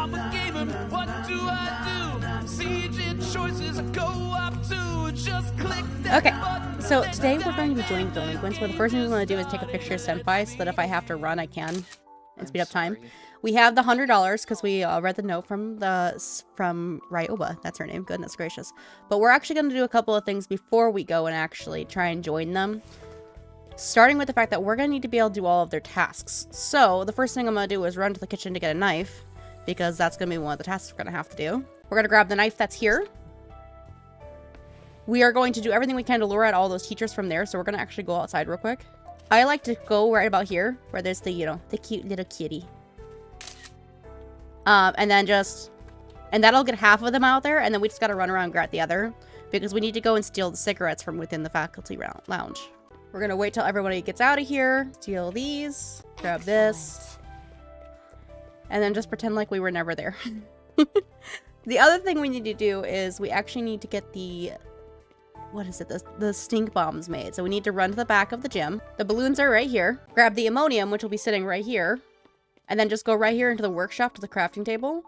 Mama gave him, what do I do? Siege choices go up to just click that button. So today we're going to be joining the Delinquents, but the first thing we want to do is take a picture of Senpai so that if I have to run, I can and speed up time. We have the $100 because we read the note from Ryoba. That's her name. Goodness gracious. But we're actually going to do a couple of things before we go and actually try and join them. Starting with the fact that we're going to need to be able to do all of their tasks. So the first thing I'm going to do is run to the kitchen to get a knife, because that's going to be one of the tasks we're going to have to do. We're going to grab the knife that's here. We are going to do everything we can to lure out all those teachers from there, so we're going to actually go outside real quick. I like to go right about here, where there's the, you know, the cute little kitty. And that'll get half of them out there, and then we just got to run around and grab the other, because we need to go and steal the cigarettes from within the faculty lounge. We're going to wait till everybody gets out of here, steal these, grab this, and then just pretend like we were never there. The other thing we need to do is we actually need to get the, what is it, the stink bombs made. So we need to run to the back of the gym. The balloons are right here. Grab the ammonium, which will be sitting right here. And then just go right here into the workshop to the crafting table.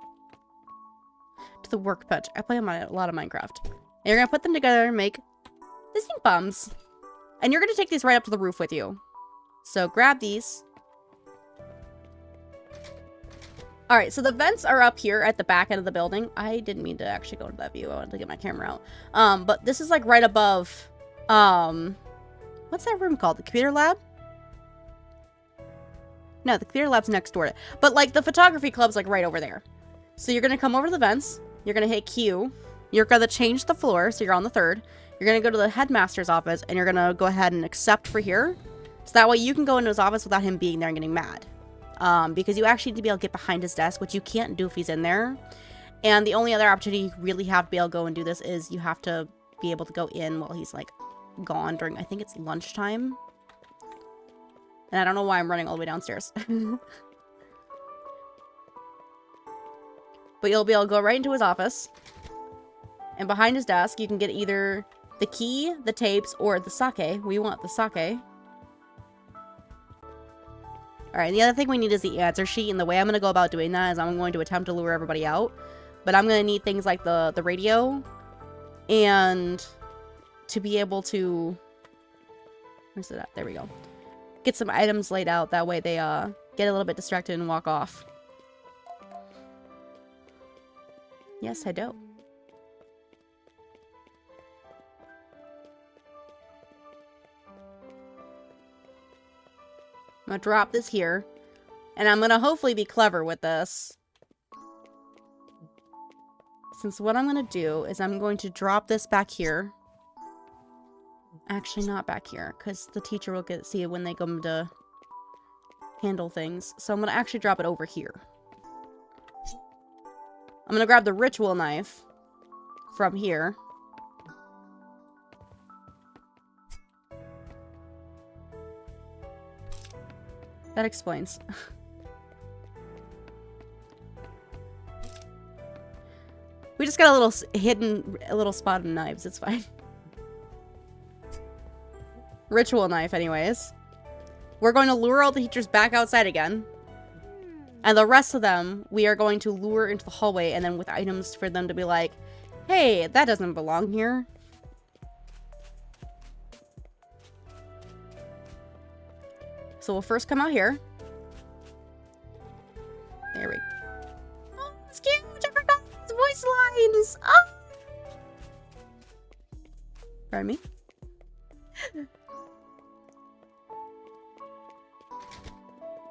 To the workbench. I play a lot of Minecraft. And you're going to put them together and make the stink bombs. And you're going to take these right up to the roof with you. So grab these. Alright, so the vents are up here at the back end of the building. I didn't mean to actually go to that view. I wanted to get my camera out. But this is like right above, what's that room called? The computer lab? No, the computer lab's next door to it. But like the photography club's like right over there. So you're going to come over to the vents. You're going to hit Q. You're going to change the floor, so you're on the 3rd. You're going to go to the headmaster's office, and you're going to go ahead and accept for here. So that way you can go into his office without him being there and getting mad. Because you actually need to be able to get behind his desk, which you can't do if he's in there. And the only other opportunity you really have to be able to go and do this is you have to be able to go in while he's, like, gone during, I think it's lunchtime. And I don't know why I'm running all the way downstairs. But you'll be able to go right into his office. And behind his desk, you can get either the key, the tapes, or the sake. We want the sake. Alright, the other thing we need is the answer sheet, and the way I'm going to go about doing that is I'm going to attempt to lure everybody out. But I'm going to need things like the radio, and to be able to... Where's it at? There we go. Get some items laid out, that way they get a little bit distracted and walk off. Yes, I do. I'm gonna drop this here, and I'm gonna hopefully be clever with this. Since what I'm gonna do is I'm going to drop this back here. Actually, not back here, because the teacher will see it when they come to handle things. So I'm gonna actually drop it over here. I'm gonna grab the ritual knife from here. That explains. We just got a little spot of knives. It's fine. Ritual knife, anyways. We're going to lure all the teachers back outside again. And the rest of them, we are going to lure into the hallway, and then with items for them to be like, hey, that doesn't belong here. So we'll first come out here. There we go. Oh, it's cute! I forgot his voice lines! Oh! Pardon me?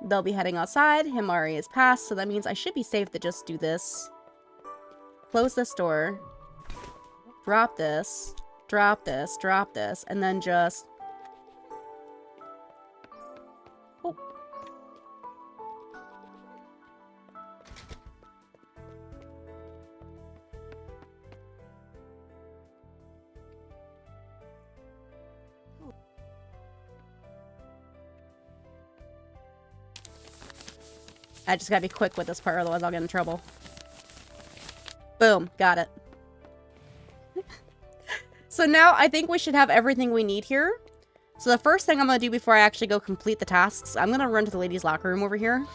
They'll be heading outside. Himari is passed, so that means I should be safe to just do this. Close this door. Drop this. Drop this. Drop this. And then just... Oh. I just gotta be quick with this part, otherwise I'll get in trouble. Boom. Got it. So now I think we should have everything we need here. So the first thing I'm gonna do before I actually go complete the tasks, I'm gonna run to the ladies' locker room over here.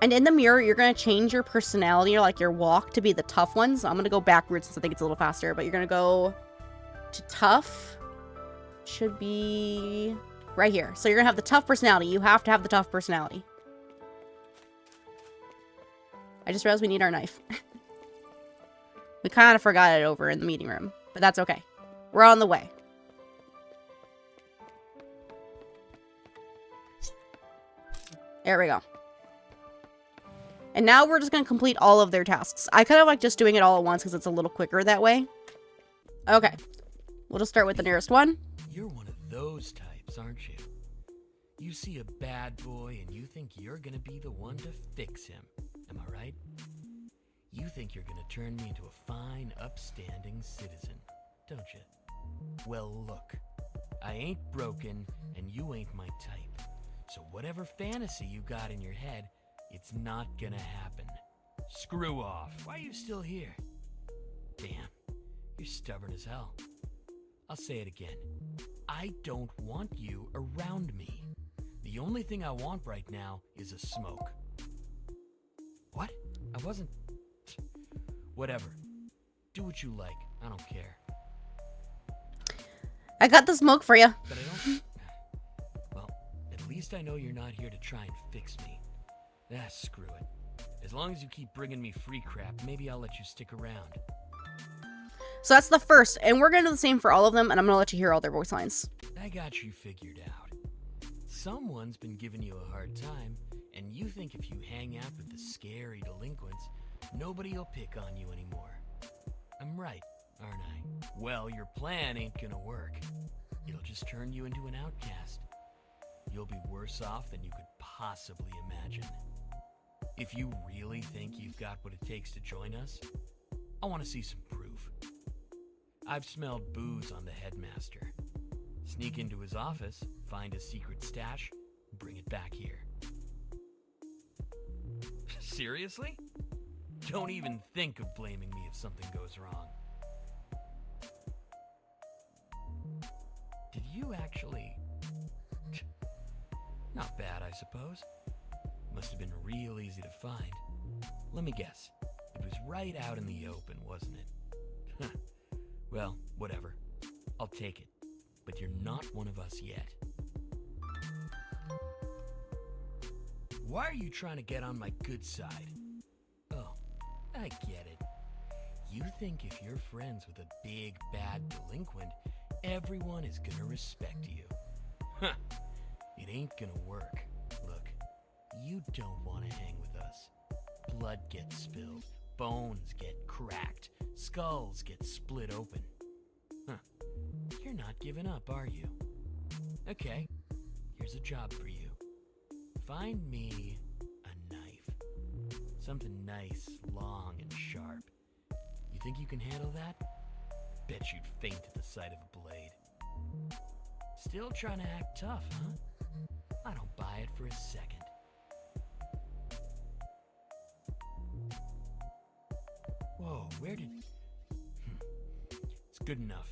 And in the mirror, you're going to change your personality, or like your walk, to be the tough ones. I'm going to go backwards since I think it's a little faster, but you're going to go to tough. Should be right here. So you're going to have the tough personality. You have to have the tough personality. I just realized we need our knife. We kind of forgot it over in the meeting room, but that's okay. We're on the way. There we go. And now we're just going to complete all of their tasks. I kind of like just doing it all at once because it's a little quicker that way. Okay. We'll just start with the nearest one. You're one of those types, aren't you? You see a bad boy and you think you're going to be the one to fix him. Am I right? You think you're going to turn me into a fine, upstanding citizen, don't you? Well, look. I ain't broken and you ain't my type. So whatever fantasy you got in your head, it's not gonna happen. Screw off. Why are you still here? Damn, you're stubborn as hell. I'll say it again. I don't want you around me. The only thing I want right now is a smoke. What? I wasn't... Whatever. Do what you like. I don't care. I got the smoke for you. But I don't... Well, at least I know you're not here to try and fix me. Ah, screw it. As long as you keep bringing me free crap, maybe I'll let you stick around. So that's the first, and we're going to do the same for all of them, and I'm going to let you hear all their voice lines. I got you figured out. Someone's been giving you a hard time, and you think if you hang out with the scary delinquents, nobody'll pick on you anymore. I'm right, aren't I? Well, your plan ain't gonna work. It'll just turn you into an outcast. You'll be worse off than you could possibly imagine. If you really think you've got what it takes to join us, I want to see some proof. I've smelled booze on the headmaster. Sneak into his office, find a secret stash, bring it back here. Seriously? Don't even think of blaming me if something goes wrong. Did you actually... Not bad, I suppose. Must have been real easy to find. Let me guess. It was right out in the open, wasn't it? Well, whatever. I'll take it. But you're not one of us yet. Why are you trying to get on my good side? Oh, I get it. You think if you're friends with a big, bad delinquent, everyone is gonna respect you. Huh. It ain't gonna work. Look, you don't want to hang with us. Blood gets spilled, bones get cracked, skulls get split open. Huh. You're not giving up, are you? Okay, here's a job for you. Find me a knife. Something nice, long, and sharp. You think you can handle that? Bet you'd faint at the sight of a blade. Still trying to act tough, huh? I don't buy it for a second. Whoa, where did... It's good enough.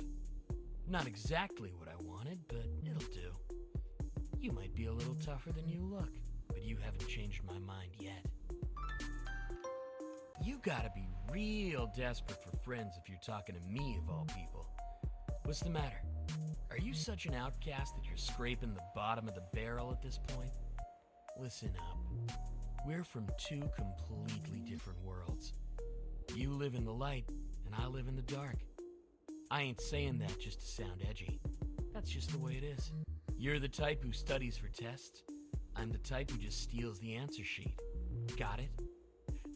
Not exactly what I wanted, but it'll do. You might be a little tougher than you look, but you haven't changed my mind yet. You gotta be real desperate for friends if you're talking to me of all people. What's the matter? Are you such an outcast that you're scraping the bottom of the barrel at this point? Listen up. We're from two completely different worlds. You live in the light, and I live in the dark. I ain't saying that just to sound edgy. That's just the way it is. You're the type who studies for tests. I'm the type who just steals the answer sheet. Got it?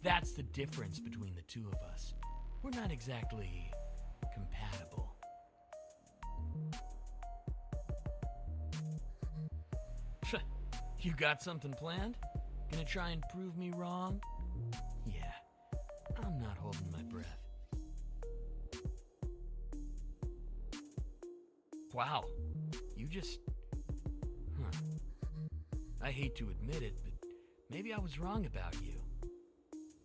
That's the difference between the two of us. We're not exactly compatible. You got something planned? Gonna try and prove me wrong? Yeah, I'm not holding my breath. Wow, you just... Huh. I hate to admit it, but maybe I was wrong about you.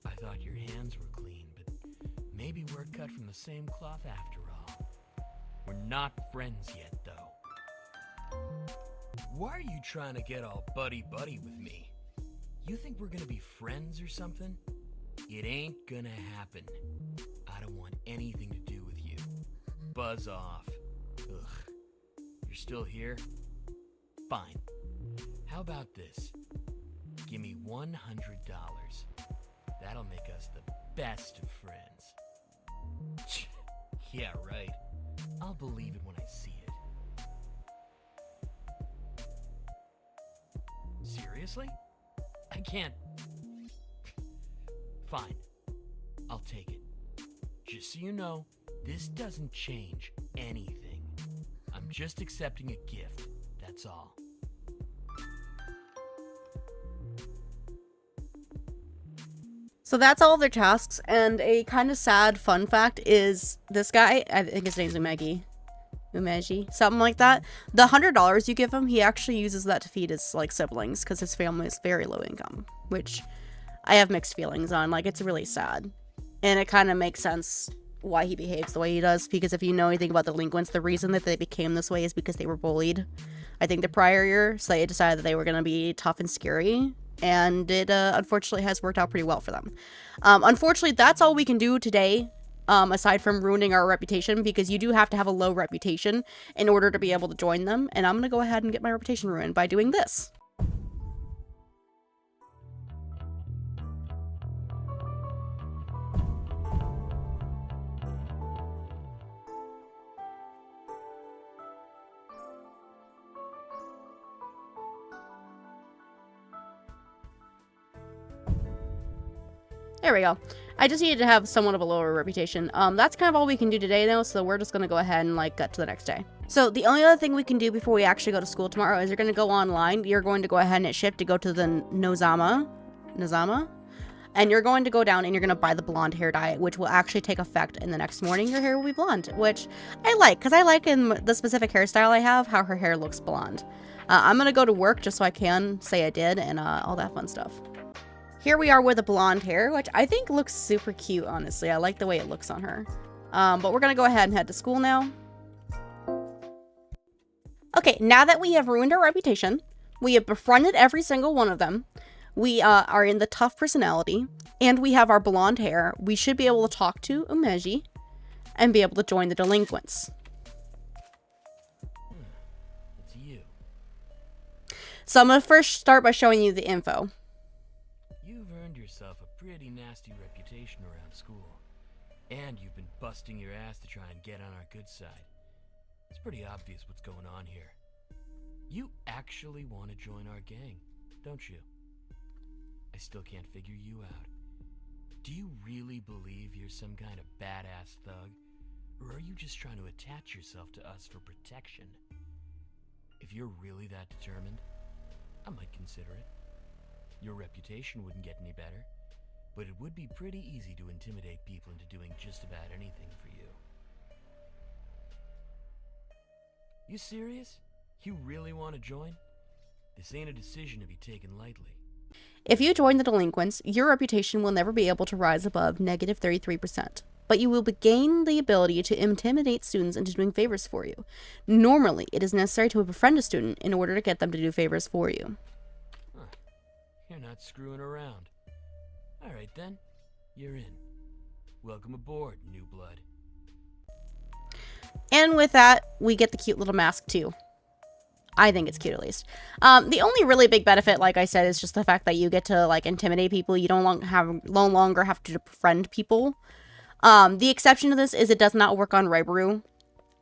I thought your hands were clean, but maybe we're cut from the same cloth after all. We're not friends yet, though. Why are you trying to get all buddy-buddy with me? You think we're gonna be friends or something? It ain't gonna happen. I don't want anything to do with you. Buzz off. Ugh. You're still here? Fine. How about this? Give me $100. That'll make us the best of friends. Yeah, right. I'll believe it when I see it. Seriously? I can't. Fine. I'll take it. Just so you know, this doesn't change anything. I'm just accepting a gift, that's all. So that's all of their tasks, and a kind of sad fun fact is this guy, I think his name's Umeji, something like that. The $100 you give him, he actually uses that to feed his like siblings because his family is very low income, which I have mixed feelings on. Like, it's really sad, and it kind of makes sense why he behaves the way he does, because if you know anything about delinquents, the reason that they became this way is because they were bullied, I think, the prior year, so they decided that they were going to be tough and scary, and it unfortunately has worked out pretty well for them. Unfortunately, that's all we can do today, aside from ruining our reputation, because you do have to have a low reputation in order to be able to join them, and I'm going to go ahead and get my reputation ruined by doing this. There we go. I just needed to have somewhat of a lower reputation. That's kind of all we can do today, though, so we're just going to go ahead and, like, get to the next day. So the only other thing we can do before we actually go to school tomorrow is you're going to go online. You're going to go ahead and hit shift to go to the Nozama, and you're going to go down and you're going to buy the blonde hair dye, which will actually take effect in the next morning. Your hair will be blonde, which I like, because I like in the specific hairstyle I have how her hair looks blonde. I'm going to go to work just so I can say I did and all that fun stuff. Here we are with the blonde hair, which I think looks super cute, honestly. I like the way it looks on her. But we're going to go ahead and head to school now. Okay, now that we have ruined our reputation, we have befriended every single one of them, we are in the tough personality, and we have our blonde hair, we should be able to talk to Umeji and be able to join the delinquents. It's you. So I'm going to first start by showing you the info. You've earned yourself a pretty nasty reputation around school. And you've been busting your ass to try and get on our good side. It's pretty obvious what's going on here. You actually want to join our gang, don't you? I still can't figure you out. Do you really believe you're some kind of badass thug? Or are you just trying to attach yourself to us for protection? If you're really that determined, I might consider it. Your reputation wouldn't get any better, but it would be pretty easy to intimidate people into doing just about anything for you. You serious? You really want to join? This ain't a decision to be taken lightly. If you join the delinquents, your reputation will never be able to rise above negative 33%, but you will gain the ability to intimidate students into doing favors for you. Normally, it is necessary to befriend a student in order to get them to do favors for you. Huh. You're not screwing around. Alright then, you're in. Welcome aboard, new blood. And with that, we get the cute little mask too. I think it's cute, at least. The only really big benefit, like I said, is just the fact that you get to, like, intimidate people. You don't no longer have to befriend people. The exception to this is it does not work on Raibaru,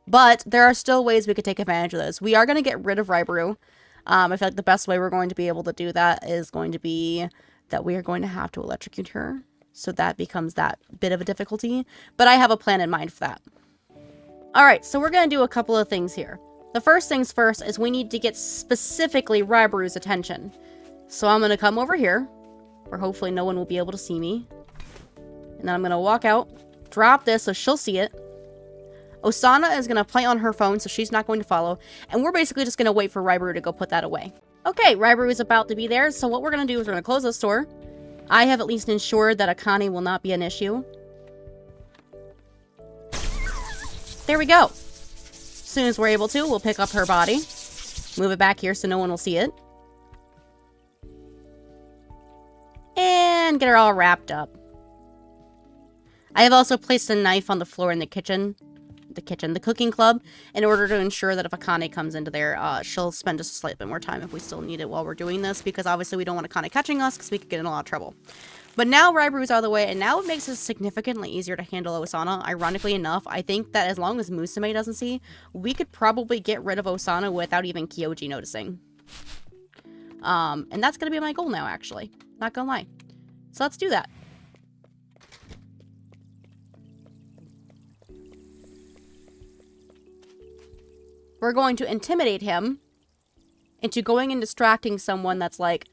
but there are still ways we could take advantage of this. We are going to get rid of Raibaru. I feel like the best way we're going to be able to do that is going to be that we are going to have to electrocute her. So that becomes that bit of a difficulty. But I have a plan in mind for that. Alright, so we're going to do a couple of things here. The first things first is we need to get specifically Raibaru's attention. So I'm going to come over here, where hopefully no one will be able to see me. And then I'm going to walk out, drop this so she'll see it. Osana is going to play on her phone, so she's not going to follow. And we're basically just going to wait for Raibaru to go put that away. Okay, Raibaru is about to be there, so what we're going to do is we're going to close this door. I have at least ensured that Akane will not be an issue. There we go. As soon as we're able to, we'll pick up her body. Move it back here so no one will see it. and get her all wrapped up. I have also placed a knife on the floor in the cooking club, in order to ensure that if Akane comes into there, she'll spend just a slight bit more time if we still need it while we're doing this, because obviously we don't want Akane catching us, because we could get in a lot of trouble. But now Raiburu's out of the way, and now it makes it significantly easier to handle Osana. Ironically enough, I think that as long as Musume doesn't see, we could probably get rid of Osana without even Kyoji noticing. And that's gonna be my goal now, actually. Not gonna lie. So let's do that. We're going to intimidate him into going and distracting someone that's, like,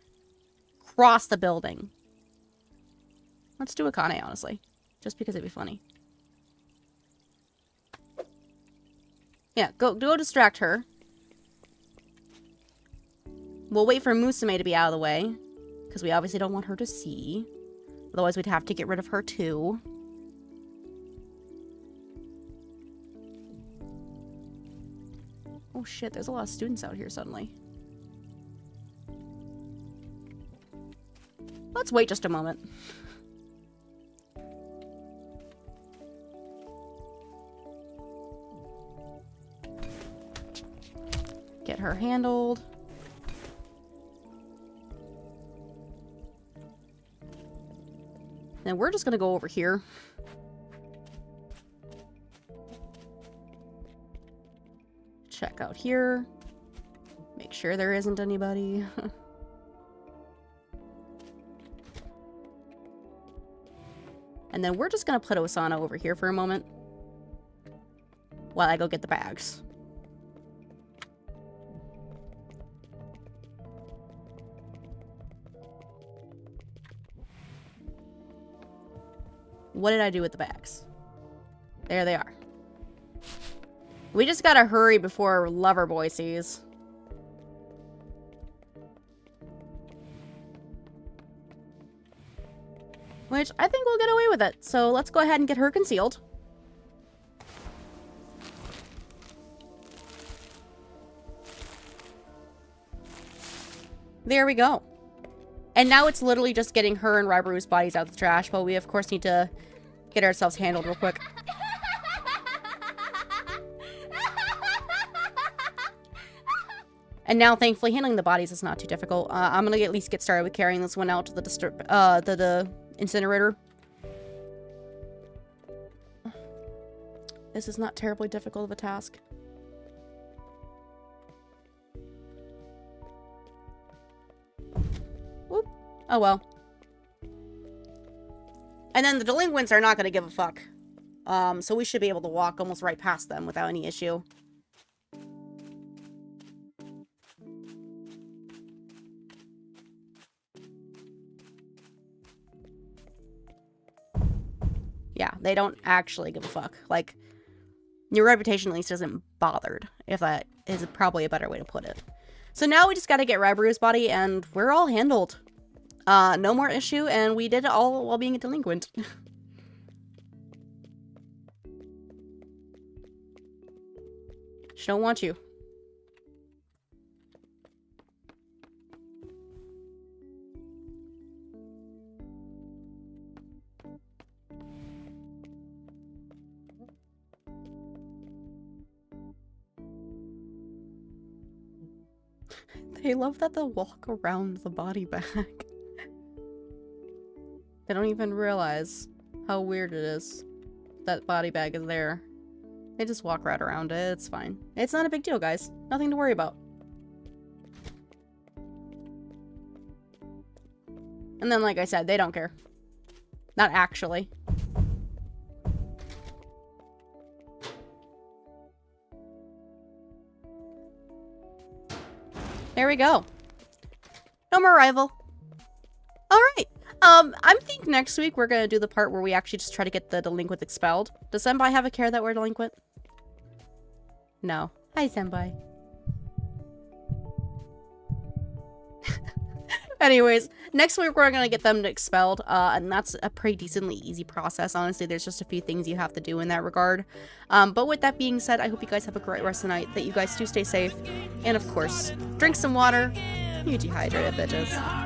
across the building. Let's do Akane, honestly. Just because it'd be funny. Yeah, go distract her. We'll wait for Musume to be out of the way, because we obviously don't want her to see. Otherwise, we'd have to get rid of her, too. Oh shit, there's a lot of students out here suddenly. Let's wait just a moment. Get her handled. Then we're just gonna go over here. Check out here. Make sure there isn't anybody. And then we're just gonna put Osana over here for a moment while I go get the bags. What did I do with the bags? There they are. We just gotta hurry before Loverboy sees. Which, I think we'll get away with it. So, let's go ahead and get her concealed. There we go. And now it's literally just getting her and Raiburu's bodies out of the trash, but we, of course, need to get ourselves handled real quick. And now, thankfully, handling the bodies is not too difficult. I'm gonna at least get started with carrying this one out to the incinerator. This is not terribly difficult of a task. Whoop. Oh well. And then the delinquents are not gonna give a fuck. So we should be able to walk almost right past them without any issue. Yeah, they don't actually give a fuck. Like, your reputation at least isn't bothered, if that is probably a better way to put it. So now we just gotta get Raiburu's body, and we're all handled. No more issue, and we did it all while being a delinquent. She don't want you. They love that they'll walk around the body bag. They don't even realize how weird it is that body bag is there. They just walk right around it. It's fine. It's not a big deal, guys. Nothing to worry about. And then, like I said, they don't care. Not actually. There we go. No more rival. Alright. I think next week we're gonna do the part where we actually just try to get the delinquents expelled. Does Senpai have a care that we're delinquent? No. Hi, Senpai. Anyways, next week we're gonna get them expelled, and that's a pretty decently easy process. Honestly, there's just a few things you have to do in that regard. But with that being said, I hope you guys have a great rest of the night, that you guys do stay safe, and of course, drink some water. You dehydrated bitches.